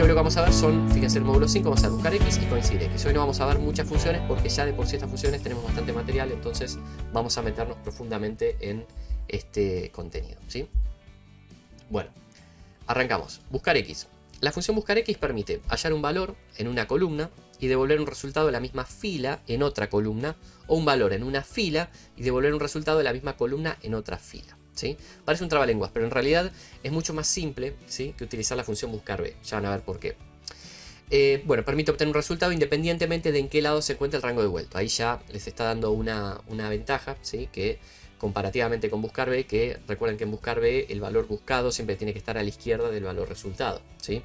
lo que vamos a ver son, fíjense el módulo 5, vamos a buscar X y coincide X. Hoy no vamos a ver muchas funciones porque ya de por sí estas funciones tenemos bastante material, entonces vamos a meternos profundamente en este contenido, ¿sí? Bueno, arrancamos. Buscar X. La función buscar X permite hallar un valor en una columna y devolver un resultado de la misma fila en otra columna, o un valor en una fila y devolver un resultado de la misma columna en otra fila, ¿sí? Parece un trabalenguas, pero en realidad es mucho más simple, ¿sí?, que utilizar la función buscar B. Ya van a ver por qué. Bueno, permite obtener un resultado independientemente de en qué lado se encuentra el rango de vuelta. Ahí ya les está dando una ventaja, ¿sí?, que comparativamente con buscar B, que recuerden que en buscar B el valor buscado siempre tiene que estar a la izquierda del valor resultado, ¿sí?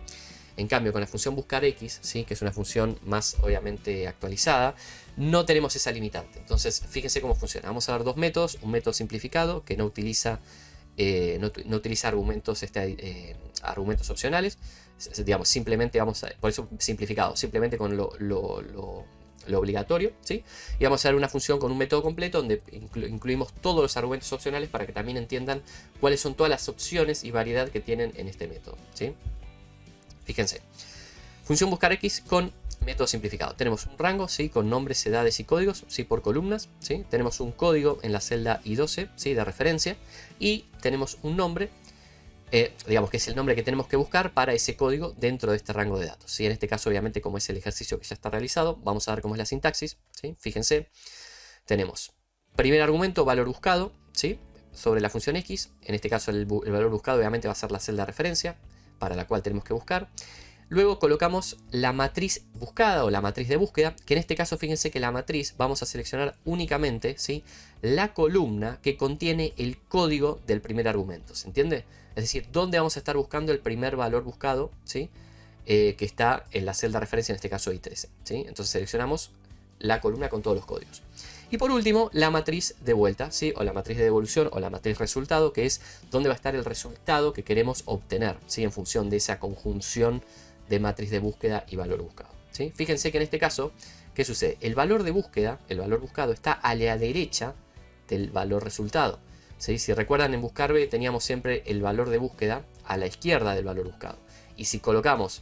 En cambio, con la función buscar X, ¿sí?, que es una función más obviamente actualizada, no tenemos esa limitante. Entonces, fíjense cómo funciona. Vamos a ver dos métodos. Un método simplificado que no utiliza argumentos, argumentos opcionales. Digamos, simplemente vamos a, por eso simplificado, simplemente con lo obligatorio, ¿sí? Y vamos a ver una función con un método completo donde incluimos todos los argumentos opcionales para que también entiendan cuáles son todas las opciones y variedad que tienen en este método, ¿sí? Fíjense, función buscar X con método simplificado. Tenemos un rango, ¿sí?, con nombres, edades y códigos, ¿sí?, por columnas, ¿sí? Tenemos un código en la celda I12, ¿sí?, de referencia, y tenemos un nombre, digamos que es el nombre que tenemos que buscar para ese código dentro de este rango de datos, ¿sí? En este caso, obviamente, como es el ejercicio que ya está realizado, vamos a ver cómo es la sintaxis, ¿sí? Fíjense, tenemos primer argumento, valor buscado, ¿sí?, sobre la función X. En este caso el valor buscado obviamente va a ser la celda de referencia para la cual tenemos que buscar. Luego colocamos la matriz buscada o la matriz de búsqueda, que en este caso fíjense que la matriz vamos a seleccionar únicamente, ¿sí?, la columna que contiene el código del primer argumento, ¿se entiende? Es decir, dónde vamos a estar buscando el primer valor buscado, ¿sí?, que está en la celda de referencia, en este caso I13, ¿sí? Entonces seleccionamos la columna con todos los códigos. Y por último, la matriz de vuelta, ¿sí?, o la matriz de devolución o la matriz resultado, que es donde va a estar el resultado que queremos obtener, ¿sí?, en función de esa conjunción de matriz de búsqueda y valor buscado, ¿sí? Fíjense que en este caso, ¿qué sucede? El valor de búsqueda, el valor buscado, está a la derecha del valor resultado, ¿sí? Si recuerdan, en buscar B teníamos siempre el valor de búsqueda a la izquierda del valor buscado. Y si colocamos,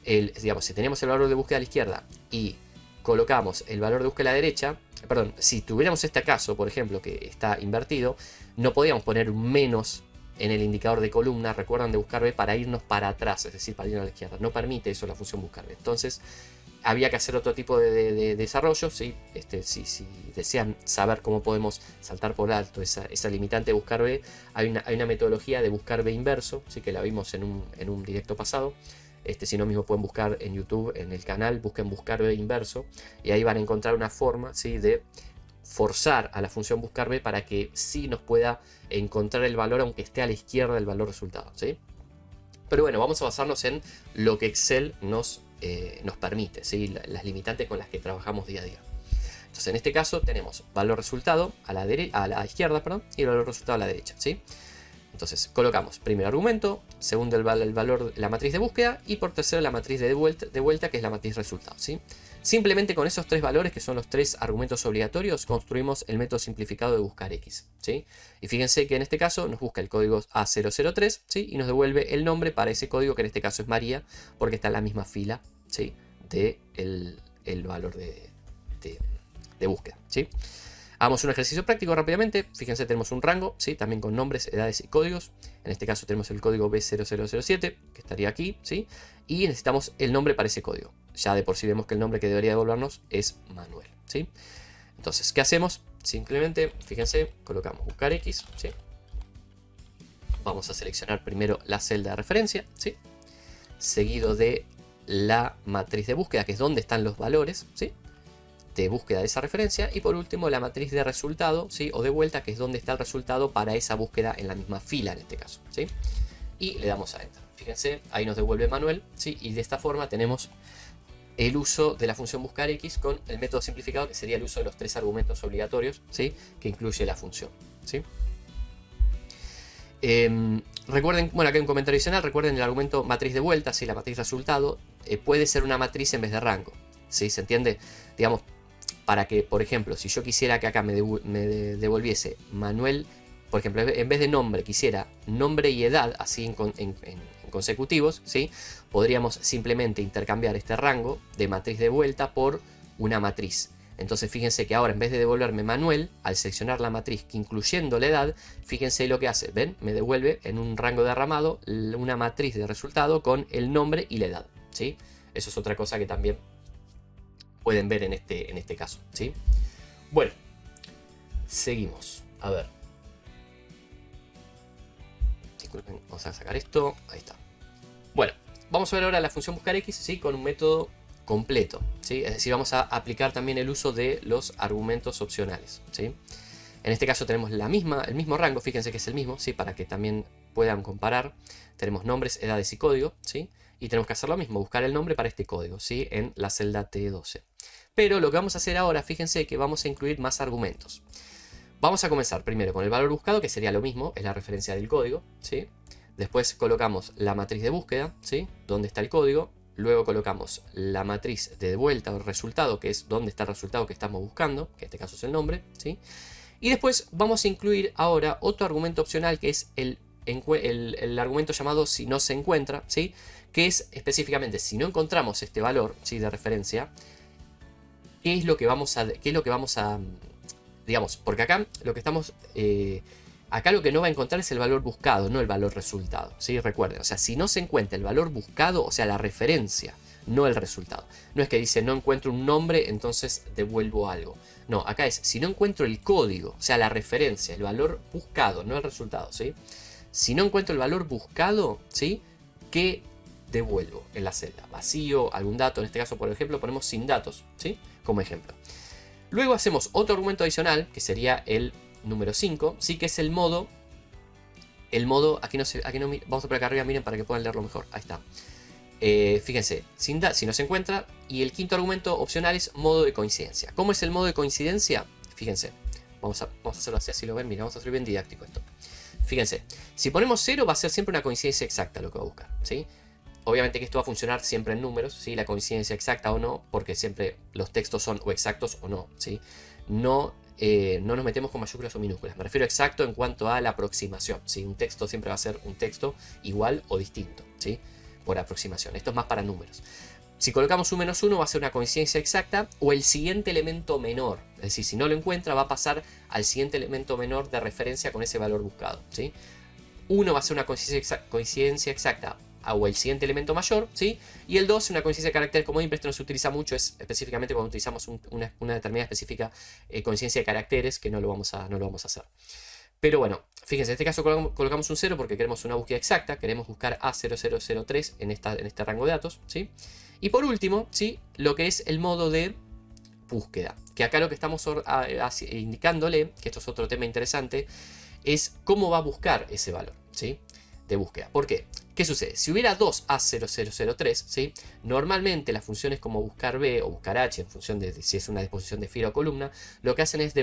digamos, si tenemos el valor de búsqueda a la izquierda y colocamos el valor de búsqueda a la derecha, perdón, si tuviéramos este caso, por ejemplo, que está invertido, no podíamos poner un menos en el indicador de columna, recuerdan, de buscar B, para irnos para atrás, es decir, para irnos a la izquierda. No permite eso la función buscar B. Entonces, había que hacer otro tipo de desarrollo, ¿sí? Si desean saber cómo podemos saltar por alto esa limitante de buscar B, hay una metodología de buscar B inverso, ¿sí?, que la vimos en un directo pasado. Si no, mismo pueden buscar en YouTube, en el canal, busquen buscar B inverso, y ahí van a encontrar una forma, ¿sí?, de forzar a la función buscar B para que sí nos pueda encontrar el valor aunque esté a la izquierda del valor resultado, ¿sí? Pero bueno, vamos a basarnos en lo que Excel nos permite, ¿sí?, las limitantes con las que trabajamos día a día. Entonces, en este caso tenemos valor resultado a la izquierda, perdón, y el valor resultado a la derecha, ¿sí? Entonces colocamos primer argumento, segundo el valor, la matriz de búsqueda, y por tercero la matriz de vuelta, que es la matriz resultado, ¿sí? Simplemente con esos tres valores, que son los tres argumentos obligatorios, construimos el método simplificado de buscar X, ¿sí? Y fíjense que en este caso nos busca el código A003, ¿sí?, y nos devuelve el nombre para ese código, que en este caso es María, porque está en la misma fila, ¿sí?, de el valor de búsqueda, ¿sí? Hagamos un ejercicio práctico rápidamente. Fíjense, tenemos un rango, ¿sí?, también con nombres, edades y códigos. En este caso tenemos el código B0007, que estaría aquí, ¿sí?, y necesitamos el nombre para ese código. Ya de por sí vemos que el nombre que debería devolvernos es Manuel, ¿sí? Entonces, ¿qué hacemos? Simplemente, fíjense, colocamos buscar X, ¿sí? Vamos a seleccionar primero la celda de referencia, ¿sí?, seguido de la matriz de búsqueda, que es donde están los valores, ¿sí?, de búsqueda de esa referencia, y por último la matriz de resultado, ¿sí?, o de vuelta, que es donde está el resultado para esa búsqueda en la misma fila en este caso, ¿sí? Y le damos a Enter. Fíjense, ahí nos devuelve Manuel, ¿sí?, y de esta forma tenemos el uso de la función buscar X con el método simplificado, que sería el uso de los tres argumentos obligatorios, ¿sí?, que incluye la función, ¿sí? Recuerden, bueno, acá hay un comentario adicional. Recuerden el argumento matriz de vuelta, ¿sí?, la matriz resultado puede ser una matriz en vez de rango, ¿sí? ¿Se entiende? Digamos, para que, por ejemplo, si yo quisiera que acá me devolviese Manuel, por ejemplo, en vez de nombre, quisiera nombre y edad, así en consecutivos, ¿sí? Podríamos simplemente intercambiar este rango de matriz de vuelta por una matriz. Entonces fíjense que ahora en vez de devolverme Manuel, al seleccionar la matriz que incluyendo la edad, fíjense lo que hace, ¿ven? Me devuelve en un rango derramado una matriz de resultado con el nombre y la edad, ¿sí? Eso es otra cosa que también pueden ver en este caso, ¿sí? Bueno, seguimos. A ver. Disculpen, vamos a sacar esto. Ahí está. Bueno, vamos a ver ahora la función buscar x, ¿sí? Con un método completo, ¿sí? Es decir, vamos a aplicar también el uso de los argumentos opcionales, ¿sí? En este caso tenemos el mismo rango, fíjense que es el mismo, ¿sí? Para que también puedan comparar. Tenemos nombres, edades y código, ¿sí? Y tenemos que hacer lo mismo, buscar el nombre para este código, ¿sí? En la celda T12. Pero lo que vamos a hacer ahora, fíjense que vamos a incluir más argumentos. Vamos a comenzar primero con el valor buscado, que sería lo mismo, es la referencia del código, ¿sí? Después colocamos la matriz de búsqueda, ¿sí? Donde está el código. Luego colocamos la matriz de vuelta o resultado, que es donde está el resultado que estamos buscando, que en este caso es el nombre, ¿sí? Y después vamos a incluir ahora otro argumento opcional, que es el argumento llamado si no se encuentra, ¿sí? Que es específicamente si no encontramos este valor, ¿sí? De referencia, ¿qué es lo que vamos a digamos, porque acá lo que estamos... acá lo que no va a encontrar es el valor buscado, no el valor resultado, ¿sí? Recuerden, o sea, si no se encuentra el valor buscado, o sea, la referencia, no el resultado. No es que dice no encuentro un nombre, entonces devuelvo algo. No, acá es si no encuentro el código, o sea, la referencia, el valor buscado, no el resultado, ¿sí? Si no encuentro el valor buscado, ¿sí? ¿Qué devuelvo en la celda? Vacío, algún dato, en este caso, por ejemplo, ponemos sin datos, ¿sí? Como ejemplo. Luego hacemos otro argumento adicional, que sería el número 5, sí, que es el modo, aquí no, vamos a poner acá arriba, miren, para que puedan leerlo mejor, ahí está. Fíjense, si no se encuentra, y el quinto argumento opcional es modo de coincidencia. ¿Cómo es el modo de coincidencia? Fíjense, vamos a hacerlo así lo ven, mira, vamos a hacer bien didáctico esto. Fíjense, si ponemos 0 va a ser siempre una coincidencia exacta lo que va a buscar, ¿sí? Obviamente que esto va a funcionar siempre en números, ¿sí? La coincidencia exacta o no, porque siempre los textos son o exactos o no, ¿sí? No nos metemos con mayúsculas o minúsculas. Me refiero a exacto en cuanto a la aproximación, ¿sí? Un texto siempre va a ser un texto igual o distinto, ¿sí? Por aproximación. Esto es más para números. Si colocamos un -1 va a ser una coincidencia exacta o el siguiente elemento menor. Es decir, si no lo encuentra va a pasar al siguiente elemento menor de referencia con ese valor buscado, ¿sí? 1 va a ser una coincidencia exacta o el siguiente elemento mayor, ¿sí? Y el 2 es una coincidencia de carácter común, pero esto no se utiliza mucho, es específicamente cuando utilizamos una determinada específica coincidencia de caracteres, que no lo vamos a hacer. Pero bueno, fíjense, en este caso colocamos un 0 porque queremos una búsqueda exacta, queremos buscar A0003 en este rango de datos, ¿sí? Y por último, ¿sí? Lo que es el modo de búsqueda, que acá lo que estamos indicándole, que esto es otro tema interesante, es cómo va a buscar ese valor, ¿sí? De búsqueda. ¿Por qué? ¿Qué sucede? Si hubiera dos A0003, ¿sí? Normalmente las funciones como buscar B o buscar H, en función de si es una disposición de fila o columna, lo que hacen es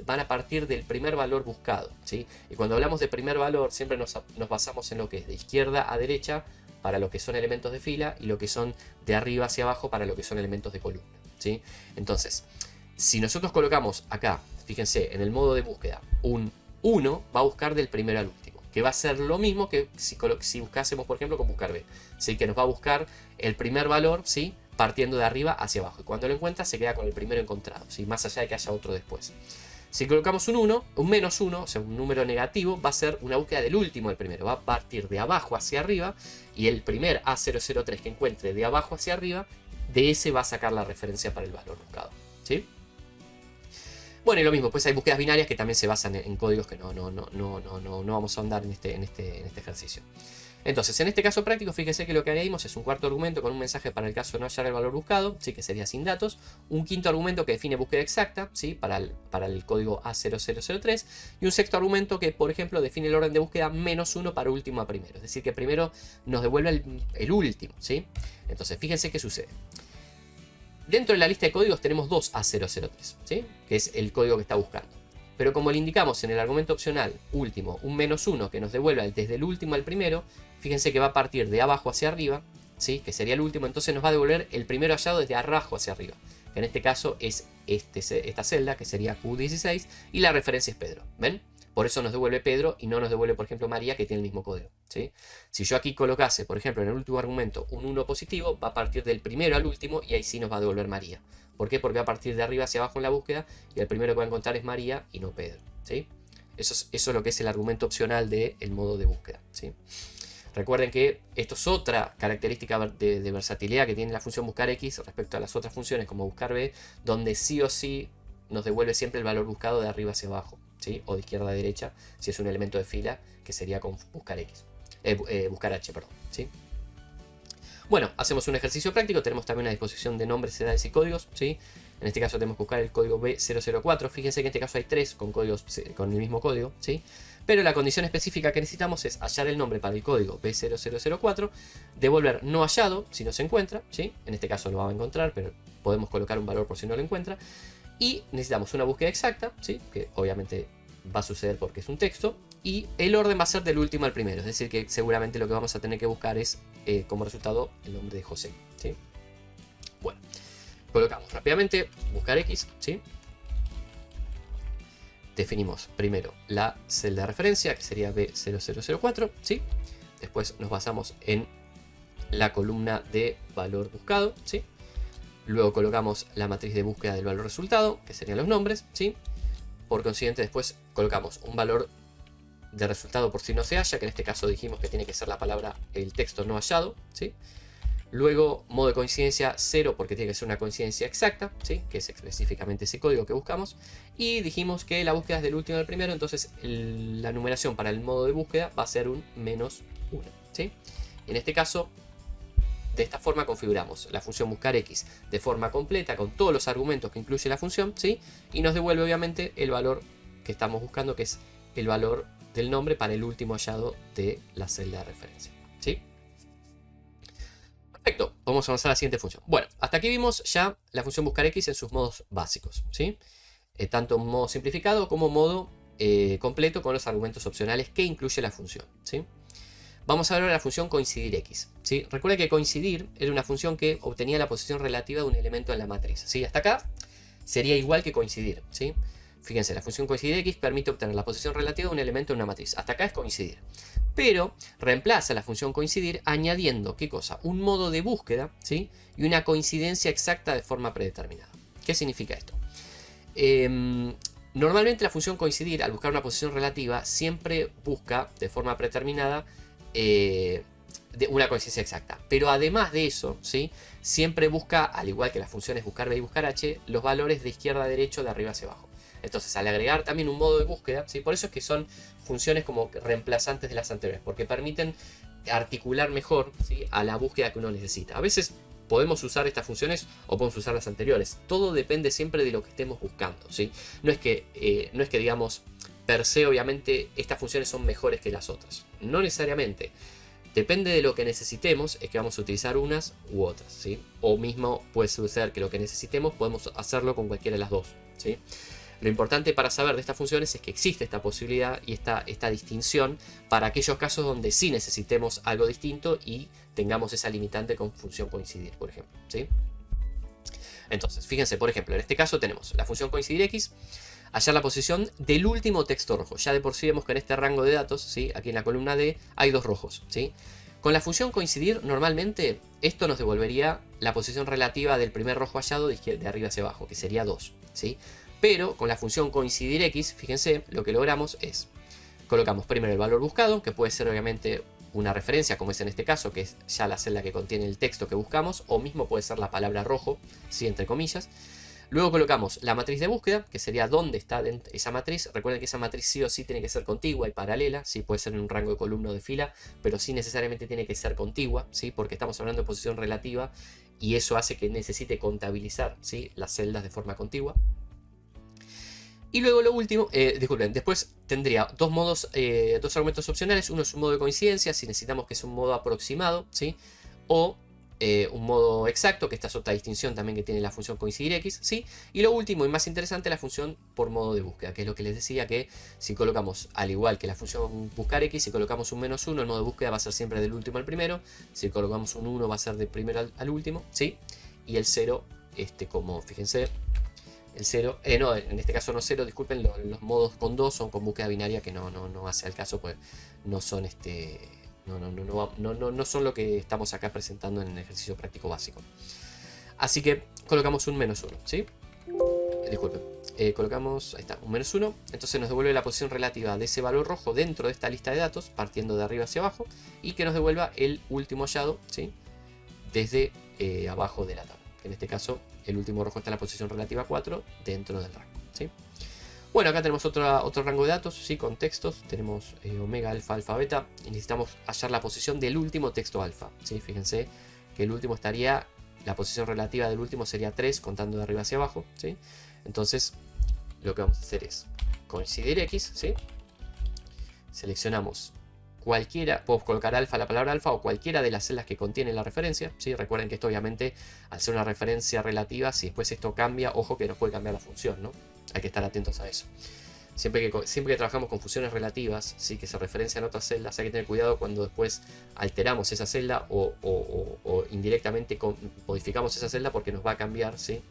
van a partir del primer valor buscado, ¿sí? Y cuando hablamos de primer valor, siempre nos basamos en lo que es de izquierda a derecha para lo que son elementos de fila y lo que son de arriba hacia abajo para lo que son elementos de columna, ¿sí? Entonces, si nosotros colocamos acá, fíjense, en el modo de búsqueda, un 1 va a buscar del primero al último, que va a ser lo mismo que si buscásemos, por ejemplo, con buscar B, ¿sí? Que nos va a buscar el primer valor, ¿sí? Partiendo de arriba hacia abajo, y cuando lo encuentra se queda con el primero encontrado, ¿sí? Más allá de que haya otro después. Si colocamos un -1, o sea, un número negativo, va a ser una búsqueda del último del primero, va a partir de abajo hacia arriba, y el primer A003 que encuentre de abajo hacia arriba, de ese va a sacar la referencia para el valor buscado, ¿sí? Bueno, y lo mismo, pues hay búsquedas binarias que también se basan en códigos que no vamos a ahondar en este ejercicio. Entonces, en este caso práctico, fíjese que lo que añadimos es un cuarto argumento con un mensaje para el caso de no hallar el valor buscado, ¿sí? Que sería sin datos, un quinto argumento que define búsqueda exacta, ¿sí? Para el código A0003, y un sexto argumento que, por ejemplo, define el orden de búsqueda -1 para último a primero, es decir, que primero nos devuelve el último, ¿sí? Entonces, fíjense qué sucede. Dentro de la lista de códigos tenemos dos A003, ¿sí? Que es el código que está buscando. Pero como le indicamos en el argumento opcional último, un -1 que nos devuelva desde el último al primero, fíjense que va a partir de abajo hacia arriba, ¿sí? Que sería el último, entonces nos va a devolver el primero hallado desde abajo hacia arriba. Que en este caso es esta celda, que sería Q16, y la referencia es Pedro. ¿Ven? Por eso nos devuelve Pedro y no nos devuelve, por ejemplo, María, que tiene el mismo código, ¿sí? Si yo aquí colocase, por ejemplo, en el último argumento un 1 positivo, va a partir del primero al último y ahí sí nos va a devolver María. ¿Por qué? Porque va a partir de arriba hacia abajo en la búsqueda y el primero que va a encontrar es María y no Pedro, ¿sí? Eso es lo que es el argumento opcional del modo de búsqueda, ¿sí? Recuerden que esto es otra característica de versatilidad que tiene la función buscar X respecto a las otras funciones como buscar B, donde sí o sí nos devuelve siempre el valor buscado de arriba hacia abajo, ¿sí? O de izquierda a derecha, si es un elemento de fila, que sería con buscar X. Buscar H, perdón, ¿sí? Bueno, hacemos un ejercicio práctico, tenemos también una disposición de nombres, edades y códigos, ¿sí? En este caso tenemos que buscar el código B004, fíjense que en este caso hay 3 con el mismo código, ¿sí? Pero la condición específica que necesitamos es hallar el nombre para el código B0004, devolver no hallado si no se encuentra, ¿sí? En este caso lo va a encontrar, pero podemos colocar un valor por si no lo encuentra. Y necesitamos una búsqueda exacta, ¿sí? Que obviamente va a suceder porque es un texto. Y el orden va a ser del último al primero, es decir, que seguramente lo que vamos a tener que buscar es como resultado el nombre de José, ¿sí? Bueno, colocamos rápidamente buscar X, ¿sí? Definimos primero la celda de referencia, que sería B0004, ¿sí? Después nos basamos en la columna de valor buscado, ¿sí? Luego colocamos la matriz de búsqueda del valor resultado, que serían los nombres, ¿sí? Por consiguiente, después colocamos un valor de resultado por si no se halla, que en este caso dijimos que tiene que ser la palabra, el texto no hallado, ¿sí? Luego, modo de coincidencia 0, porque tiene que ser una coincidencia exacta, ¿sí? Que es específicamente ese código que buscamos. Y dijimos que la búsqueda es del último al primero, entonces la numeración para el modo de búsqueda va a ser un -1, ¿sí? En este caso, de esta forma configuramos la función buscar X de forma completa con todos los argumentos que incluye la función, ¿sí? Y nos devuelve obviamente el valor que estamos buscando, que es el valor del nombre para el último hallado de la celda de referencia, ¿sí? Perfecto, vamos a avanzar a la siguiente función. Bueno, hasta aquí vimos ya la función buscar X en sus modos básicos, ¿sí? Tanto modo simplificado como modo completo con los argumentos opcionales que incluye la función, ¿sí? Vamos a ver ahora la función coincidir X, ¿sí? Recuerda que coincidir era una función que obtenía la posición relativa de un elemento en la matriz, ¿sí? Hasta acá sería igual que coincidir, ¿sí? Fíjense, la función coincidir X permite obtener la posición relativa de un elemento en una matriz. Hasta acá es coincidir. Pero reemplaza la función coincidir añadiendo, ¿qué cosa? Un modo de búsqueda, ¿sí? Y una coincidencia exacta de forma predeterminada. ¿Qué significa esto? Normalmente la función coincidir, al buscar una posición relativa, siempre busca de forma predeterminada una coincidencia exacta. Pero además de eso, ¿sí? Siempre busca, al igual que las funciones buscar B y buscar H, los valores de izquierda a derecha, de arriba hacia abajo. Entonces, al agregar también un modo de búsqueda, ¿sí? Por eso es que son funciones como reemplazantes de las anteriores, porque permiten articular mejor, ¿sí? A la búsqueda que uno necesita. A veces podemos usar estas funciones o podemos usar las anteriores. Todo depende siempre de lo que estemos buscando, ¿sí? No es que digamos, per se, obviamente, estas funciones son mejores que las otras. No necesariamente. Depende de lo que necesitemos, es que vamos a utilizar unas u otras, ¿sí? O mismo puede suceder que lo que necesitemos podemos hacerlo con cualquiera de las dos, ¿sí? Lo importante para saber de estas funciones es que existe esta posibilidad y esta distinción para aquellos casos donde sí necesitemos algo distinto y tengamos esa limitante con función coincidir, por ejemplo, ¿sí? Entonces, fíjense, por ejemplo, en este caso tenemos la función coincidir X, hallar la posición del último texto rojo. Ya de por sí vemos que en este rango de datos, ¿sí? Aquí en la columna D, hay dos rojos, ¿sí? Con la función coincidir, normalmente esto nos devolvería la posición relativa del primer rojo hallado de arriba hacia abajo, que sería 2, ¿sí? Pero con la función coincidir X, fíjense, lo que logramos es, colocamos primero el valor buscado, que puede ser obviamente una referencia, como es en este caso, que es ya la celda que contiene el texto que buscamos, o mismo puede ser la palabra rojo, ¿sí? Entre comillas. Luego colocamos la matriz de búsqueda, que sería dónde está esa matriz. Recuerden que esa matriz sí o sí tiene que ser contigua y paralela, sí puede ser en un rango de columna o de fila, pero sí necesariamente tiene que ser contigua, ¿sí? Porque estamos hablando de posición relativa y eso hace que necesite contabilizar, ¿sí? Las celdas de forma contigua. Y luego lo último, disculpen, después tendría dos argumentos opcionales. Uno es un modo de coincidencia, si necesitamos que es un modo aproximado, ¿sí? O un modo exacto, que esta es otra distinción también que tiene la función coincidir X, ¿sí? Y lo último y más interesante, la función por modo de búsqueda, que es lo que les decía, que si colocamos, al igual que la función buscar X, si colocamos un -1, el modo de búsqueda va a ser siempre del último al primero. Si colocamos un 1 va a ser del primero al último, ¿sí? Y el 0, como fíjense, el 0, no, en este caso no 0, disculpen, los modos con 2 son con búsqueda binaria, que no hace al caso, pues no son no son lo que estamos acá presentando en el ejercicio práctico básico. Así que colocamos un -1, ¿sí? Disculpen, colocamos, ahí está, un -1, entonces nos devuelve la posición relativa de ese valor rojo dentro de esta lista de datos, partiendo de arriba hacia abajo, y que nos devuelva el último hallado, ¿sí? Desde abajo de la tabla. En este caso, el último rojo está en la posición relativa 4 dentro del rango, ¿sí? Bueno, acá tenemos otro rango de datos, ¿sí? Con textos. Tenemos omega, alfa, alfa, beta. Y necesitamos hallar la posición del último texto alfa, ¿sí? Fíjense que el último estaría, la posición relativa del último sería 3, contando de arriba hacia abajo, ¿sí? Entonces, lo que vamos a hacer es coincidir X, ¿sí? Seleccionamos cualquiera, podemos colocar alfa, la palabra alfa, o cualquiera de las celdas que contienen la referencia, ¿sí? Recuerden que esto obviamente, al ser una referencia relativa, si después esto cambia, ojo que nos puede cambiar la función, ¿no? Hay que estar atentos a eso. Siempre que trabajamos con funciones relativas, ¿sí? Que se referencian a otras celdas, hay que tener cuidado cuando después alteramos esa celda o indirectamente modificamos esa celda, porque nos va a cambiar, ¿sí?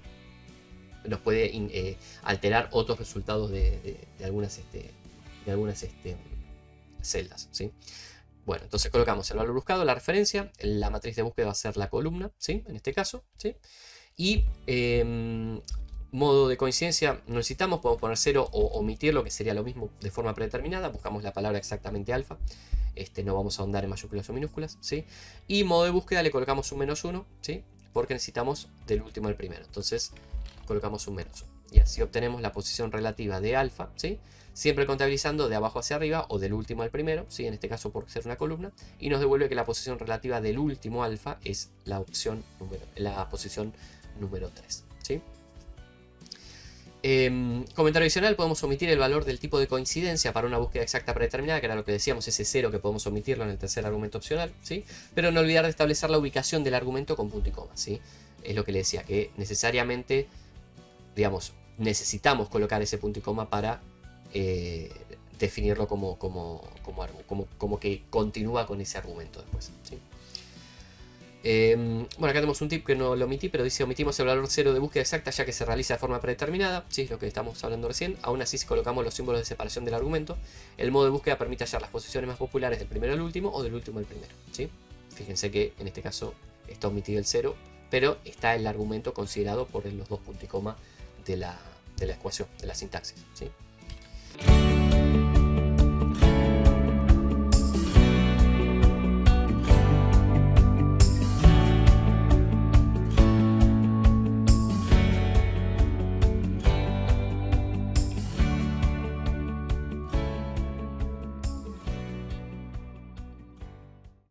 Nos puede alterar otros resultados de algunas celdas, ¿sí? Bueno, entonces colocamos el valor buscado, la referencia, la matriz de búsqueda va a ser la columna, ¿sí? En este caso, ¿sí? Y modo de coincidencia no necesitamos, podemos poner 0 o omitirlo, que sería lo mismo de forma predeterminada. Buscamos la palabra exactamente alfa, no vamos a ahondar en mayúsculas o minúsculas, ¿sí? Y modo de búsqueda le colocamos un -1, ¿sí? Porque necesitamos del último al primero, entonces colocamos un -1 y así obtenemos la posición relativa de alfa, ¿sí? Siempre contabilizando de abajo hacia arriba o del último al primero, ¿sí? En este caso por ser una columna, y nos devuelve que la posición relativa del último alfa es la posición número 3, ¿sí? Comentario adicional, podemos omitir el valor del tipo de coincidencia para una búsqueda exacta predeterminada, que era lo que decíamos, ese 0 que podemos omitirlo en el tercer argumento opcional, ¿sí? Pero no olvidar de establecer la ubicación del argumento con punto y coma, ¿sí? Es lo que le decía, que necesariamente, digamos, necesitamos colocar ese punto y coma para definirlo como que continúa con ese argumento después, ¿sí? Bueno, acá tenemos un tip que no lo omití, pero dice: omitimos el valor 0 de búsqueda exacta ya que se realiza de forma predeterminada, ¿sí? Es lo que estamos hablando recién. Aún así, si colocamos los símbolos de separación del argumento, el modo de búsqueda permite hallar las posiciones más populares del primero al último o del último al primero, ¿sí? Fíjense que en este caso está omitido el 0, pero está el argumento considerado por los dos puntos y coma de la ecuación, de la sintaxis, ¿sí?